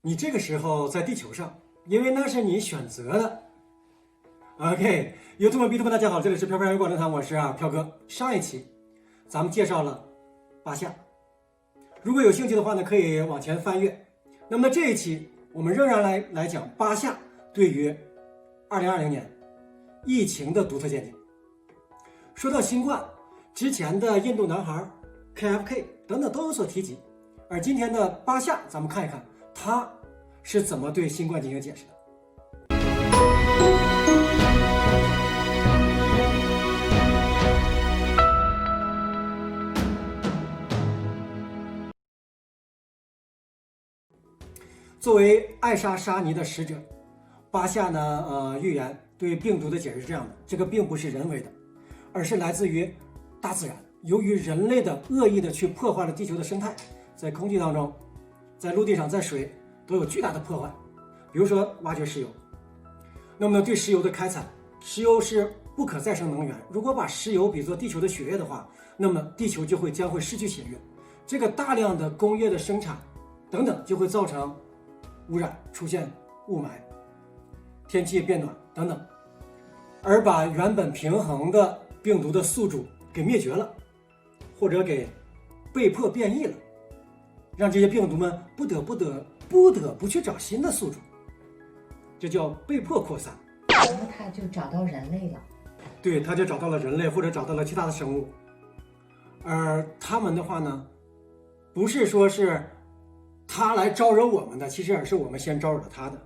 你这个时候在地球上，因为那是你选择的。OK， 有这么逼的们，大家好，这里是飘飘鱼广论坛，我是飘哥。上一期咱们介绍了巴夏，如果有兴趣的话呢，可以往前翻阅。那么这一期我们仍然来讲巴夏对于2020年疫情的独特见解。说到新冠，之前的印度男孩 KFK 等等都有所提及，而今天的巴夏，咱们看一看他是怎么对新冠进行解释的。作为艾莎沙尼的使者，巴夏呢，预言对病毒的解释是这样的：这个并不是人为的，而是来自于大自然。由于人类的恶意的去破坏了地球的生态，在空气当中，在陆地上，在水都有巨大的破坏。比如说挖掘石油，那么呢，对石油的开采，石油是不可再生能源。如果把石油比作地球的血液的话，那么地球将会失去血液。这个大量的工业的生产等等，就会造成污染，出现雾霾，天气变暖等等，而把原本平衡的病毒的宿主给灭绝了，或者给被迫变异了，让这些病毒们不得不去找新的宿主，这叫被迫扩散。然后他就找到人类了，对，他就找到了人类，或者找到了其他的生物。而他们的话呢，不是说是他来招惹我们的，其实也是我们先招惹了他的。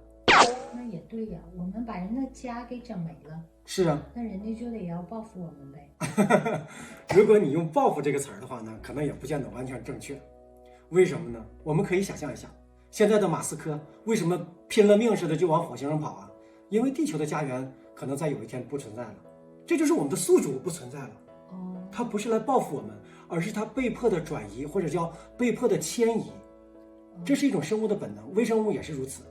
那也对呀，我们把人的家给整没了，是啊，那人家就得要报复我们呗。如果你用报复这个词儿的话呢，可能也不见得完全正确。为什么呢？我们可以想象一下，现在的马斯克为什么拼了命似的就往火星上跑啊？因为地球的家园可能在有一天不存在了，这就是我们的宿主不存在了。他不是来报复我们，而是他被迫的转移，或者叫被迫的迁移。这是一种生物的本能，微生物也是如此。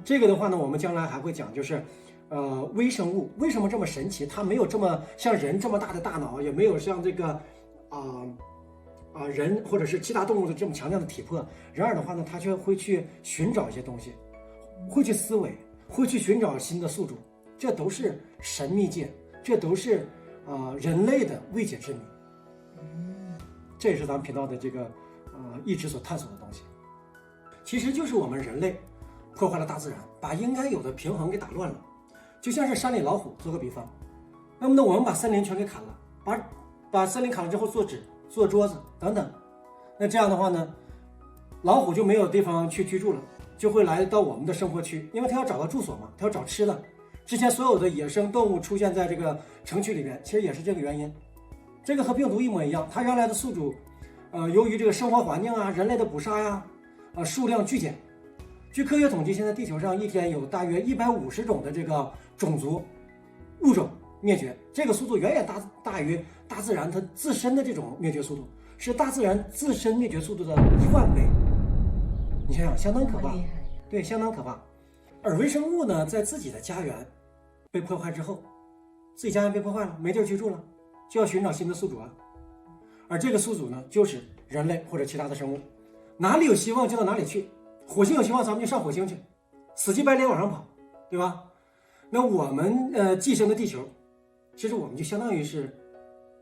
这个的话呢，我们将来还会讲，就是微生物为什么这么神奇？它没有这么像人这么大的大脑，也没有像这个人或者是其他动物的这么强大的体魄。然而的话呢，它却会去寻找一些东西，会去思维，会去寻找新的宿主。这都是神秘界，这都是人类的未解之谜。这也是咱们频道的这个一直所探索的东西。其实就是我们人类破坏了大自然，把应该有的平衡给打乱了，就像是山里老虎。做个比方，那么呢，我们把森林全给砍了，把森林砍了之后做纸、做桌子等等，那这样的话呢，老虎就没有地方去居住了，就会来到我们的生活区，因为它要找到住所嘛，它要找吃的。之前所有的野生动物出现在这个城区里边，其实也是这个原因。这个和病毒一模一样，它原来的宿主，由于这个生活环境啊、人类的捕杀呀，数量巨减。据科学统计，现在地球上一天有大约150种的这个种族物种灭绝，这个速度远远大于大自然它自身的这种灭绝速度，是大自然自身灭绝速度的10000倍。你想想，相当可怕。对，相当可怕。而微生物呢，在自己的家园被破坏之后，自己家园被破坏了，没地儿居住了，就要寻找新的宿主啊。而这个宿主呢，就是人类或者其他的生物。哪里有希望就到哪里去，火星有希望咱们就上火星去，死乞白赖往上跑，对吧？那我们寄生的地球，其实我们就相当于是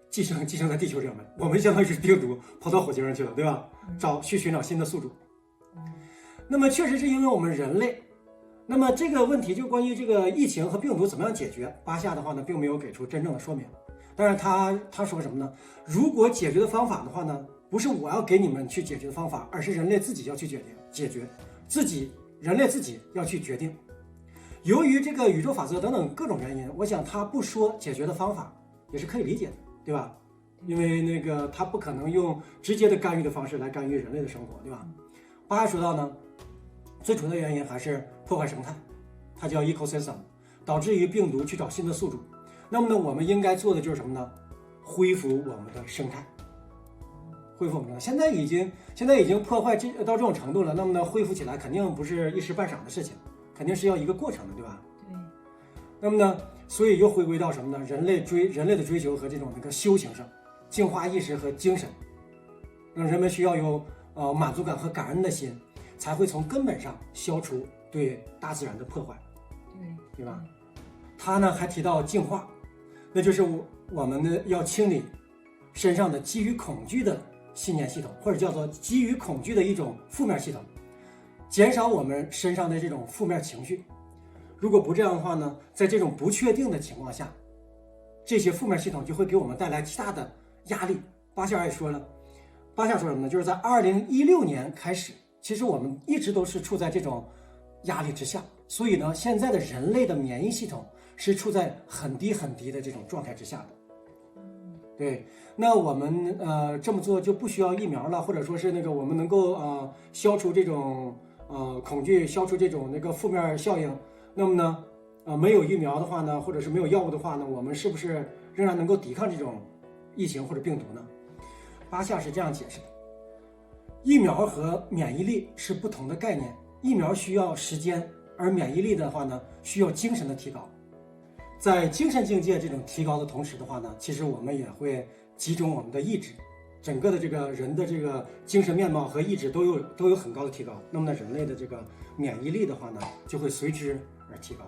寄生在地球上面，我们相当于是病毒跑到火星上去了，对吧？去寻找新的宿主。那么确实是因为我们人类。那么这个问题就关于这个疫情和病毒怎么样解决，巴夏的话呢，并没有给出真正的说明。但是他说什么呢？如果解决的方法的话呢，不是我要给你们去解决的方法，而是人类自己要去解决，人类自己要去决定。由于这个宇宙法则等等各种原因，我想他不说解决的方法也是可以理解的，对吧？因为那个他不可能用直接的干预的方式来干预人类的生活，对吧？巴夏说到呢，最主要的原因还是破坏生态，它叫 ecosystem， 导致于病毒去找新的宿主。那么呢，我们应该做的就是什么呢？恢复我们的生态，恢复我们的生态。现在已经破坏到这种程度了，那么呢，恢复起来肯定不是一时半晌的事情，肯定是要一个过程的，对吧？对。那么呢，所以又回归到什么呢？人类的追求和这种修行上，净化意识和精神，让人们需要有满足感和感恩的心。才会从根本上消除对大自然的破坏，对吧？他呢还提到净化，那就是我们呢要清理身上的基于恐惧的信念系统，或者叫做基于恐惧的一种负面系统，减少我们身上的这种负面情绪。如果不这样的话呢，在这种不确定的情况下，这些负面系统就会给我们带来极大的压力。巴夏尔也说了，巴夏说什么呢？就是在2016年开始，其实我们一直都是处在这种压力之下，所以呢，现在的人类的免疫系统是处在很低很低的这种状态之下的。对，那我们这么做就不需要疫苗了，或者说是那个我们能够消除这种恐惧，消除这种那个负面效应。那么呢，没有疫苗的话呢，或者是没有药物的话呢，我们是不是仍然能够抵抗这种疫情或者病毒呢？巴夏是这样解释的：疫苗和免疫力是不同的概念，疫苗需要时间，而免疫力的话呢，需要精神的提高。在精神境界这种提高的同时的话呢，其实我们也会集中我们的意志，整个的这个人的这个精神面貌和意志都有很高的提高。那么呢，人类的这个免疫力的话呢，就会随之而提高。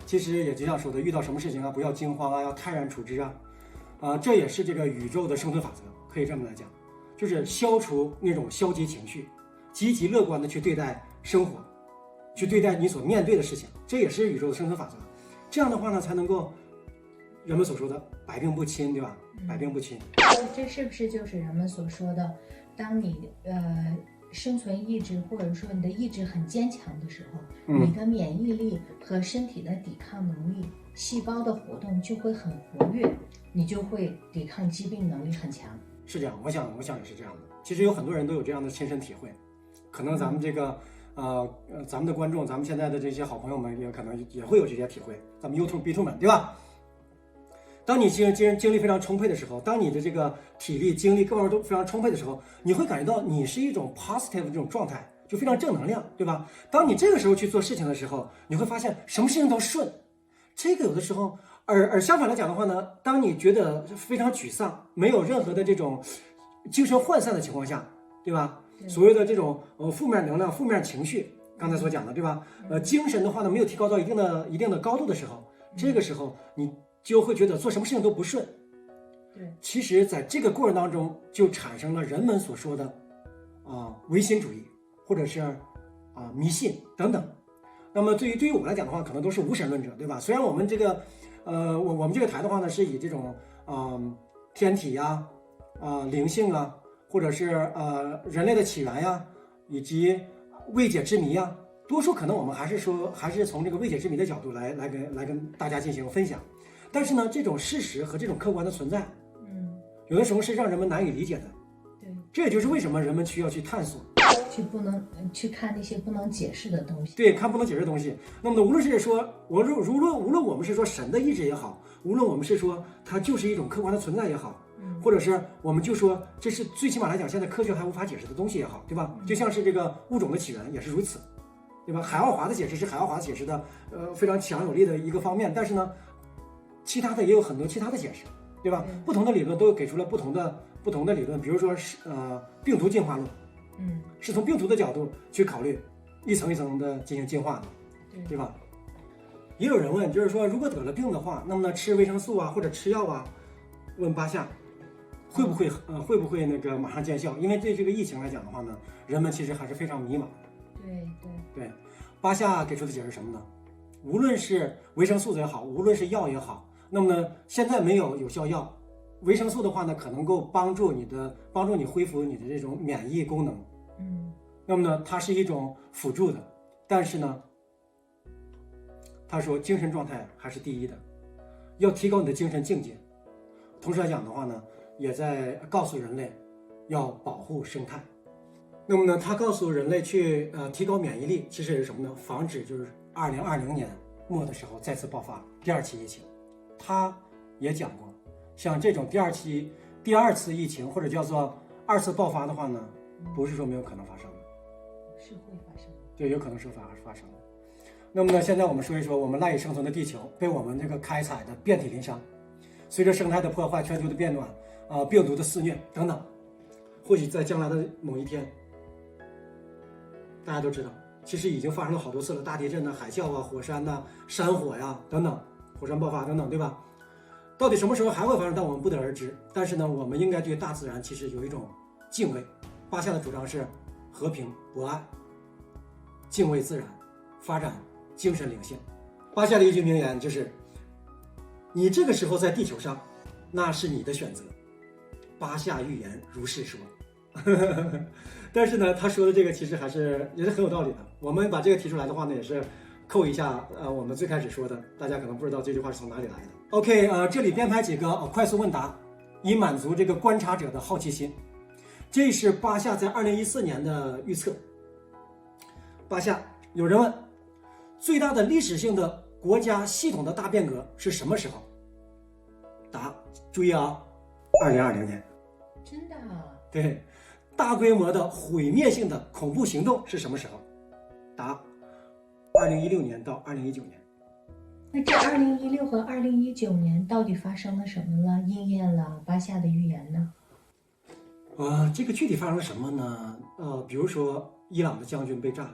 其实也就像说的，遇到什么事情啊，不要惊慌啊，要泰然处之啊，这也是这个宇宙的生存法则，可以这么来讲，就是消除那种消极情绪，积极乐观的去对待生活，去对待你所面对的事情，这也是宇宙的生存法则。这样的话呢，才能够人们所说的百病不侵，对吧？百病不侵。这是不是就是人们所说的，当你生存意志或者说你的意志很坚强的时候，你的免疫力和身体的抵抗能力，细胞的活动就会很活跃，你就会抵抗疾病能力很强。是这样，我想也是这样的。其实有很多人都有这样的亲身体会，可能咱们这个咱们的观众，咱们现在的这些好朋友们也可能也会有这些体会，咱们 B2 们，对吧？当你精力非常充沛的时候，当你的这个体力、精力各方面都非常充沛的时候，你会感觉到你是一种 positive 的这种状态，就非常正能量，对吧？当你这个时候去做事情的时候，你会发现什么事情都顺。这个有的时候，而相反来讲的话呢，当你觉得非常沮丧，没有任何的这种精神涣散的情况下，对吧？所谓的这种负面能量、负面情绪，刚才所讲的，对吧？精神的话呢，没有提高到一定的高度的时候，这个时候你就会觉得做什么事情都不顺。对，其实在这个过程当中，就产生了人们所说的唯心主义，或者是迷信等等。那么对于我们来讲的话，可能都是无神论者，对吧？虽然我们这个我们这个台的话呢，是以这种天体呀、灵性啊，或者是人类的起源呀，以及未解之谜呀，多数可能我们还是从这个未解之谜的角度来跟大家进行分享。但是呢，这种事实和这种客观的存在，有的时候是让人们难以理解的。对，这也就是为什么人们需要去探索，去看那些不能解释的东西。对，看不能解释的东西。那么呢，无论是说无论我们是说神的意志也好，无论我们是说它就是一种客观的存在也好，或者是我们就说这是最起码来讲现在科学还无法解释的东西也好，对吧？就像是这个物种的起源也是如此，对吧？海奥华的解释是海奥华解释的非常强有力的一个方面，但是呢，其他的也有很多其他的解释，对吧？不同的理论都给出了不同的理论，比如说是病毒进化论，是从病毒的角度去考虑，一层一层的进行进化的，对吧？也有人问，就是说如果得了病的话，那么呢吃维生素啊或者吃药啊，问巴夏会不会那个马上见效？因为对这个疫情来讲的话呢，人们其实还是非常迷茫。对，巴夏给出的解释是什么呢？无论是维生素也好，无论是药也好，那么呢现在没有有效药，维生素的话呢可能够帮助你恢复你的这种免疫功能，那么呢它是一种辅助的，但是呢他说精神状态还是第一的，要提高你的精神境界。同时来讲的话呢，也在告诉人类要保护生态。那么呢，他告诉人类去提高免疫力，其实也是什么呢？防止就是2020年末的时候再次爆发第二期疫情。他也讲过，像这种第二次疫情或者叫做二次爆发的话呢，不是说没有可能发生的，是会发生的。对，有可能是发生的。那么呢，现在我们说一说我们赖以生存的地球被我们这个开采的遍体鳞伤，随着生态的破坏、全球的变暖病毒的肆虐等等，或许在将来的某一天，大家都知道，其实已经发生了好多次了，大地震呐、海啸啊、火山呐、山火呀等等，火山爆发等等，对吧？到底什么时候还会发生，但我们不得而知。但是呢，我们应该对大自然其实有一种敬畏。巴夏的主张是和平博爱，敬畏自然，发展精神灵性。巴夏的一句名言就是：“你这个时候在地球上，那是你的选择。”巴夏预言如是说。但是呢，他说的这个其实也是很有道理的。我们把这个提出来的话呢，也是扣一下我们最开始说的，大家可能不知道这句话是从哪里来的。OK， 这里编排几个快速问答，以满足这个观察者的好奇心。这是巴夏在2014年的预测。巴夏，有人问，最大的历史性的国家系统的大变革是什么时候？答，注意啊，2020年。真的啊？对。大规模的毁灭性的恐怖行动是什么时候？答：2016年到2019年。那这2016和2019年到底发生了什么了？应验了巴夏的预言呢？这个具体发生了什么呢？比如说伊朗的将军被炸，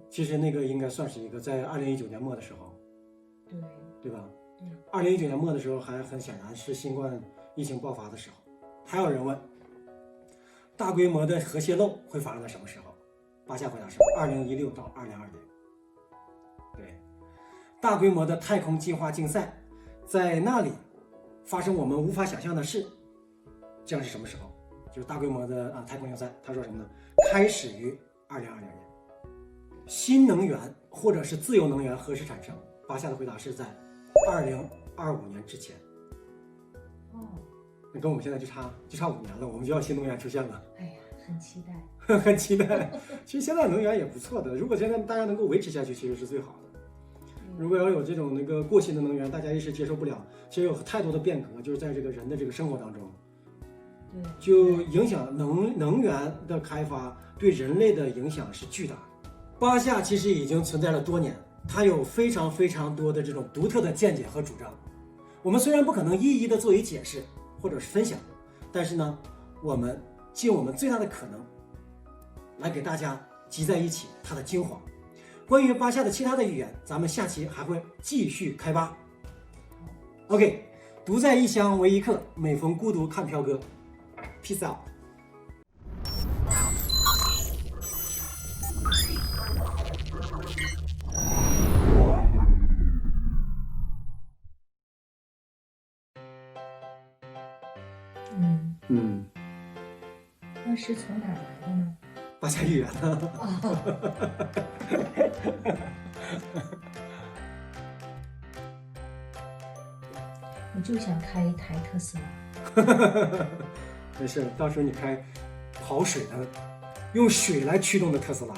其实那个应该算是一个在2019年末的时候，对吧？2019年末的时候还很显然是新冠疫情爆发的时候。还有人问，大规模的核泄漏会发生在什么时候？巴夏回答是2016到2020年。对，大规模的太空计划竞赛，在那里发生我们无法想象的事，将是什么时候？就是大规模的太空竞赛。他说什么呢？开始于2020年。新能源或者是自由能源何时产生？巴夏的回答是在2025年之前。那跟我们现在就差5年了，我们就要新能源出现了。哎呀，很期待，很期待。其实现在能源也不错的，如果现在大家能够维持下去，其实是最好的。如果要有这种过新的能源，大家一时接受不了，其实有太多的变革，就是在这个人的这个生活当中，就影响能源的开发对人类的影响是巨大的。巴夏其实已经存在了多年，他有非常非常多的这种独特的见解和主张。我们虽然不可能一一的做以解释或者是分享，但是呢，我们尽我们最大的可能来给大家集在一起它的精华。关于巴夏的其他的预言，咱们下期还会继续开扒。OK， 独在异乡为异客，每逢孤独看飘歌。Peace out。那是从哪来的呢？巴夏预言呢？我就想开一台特斯拉。没事，到时候你开跑水的，用水来驱动的特斯拉。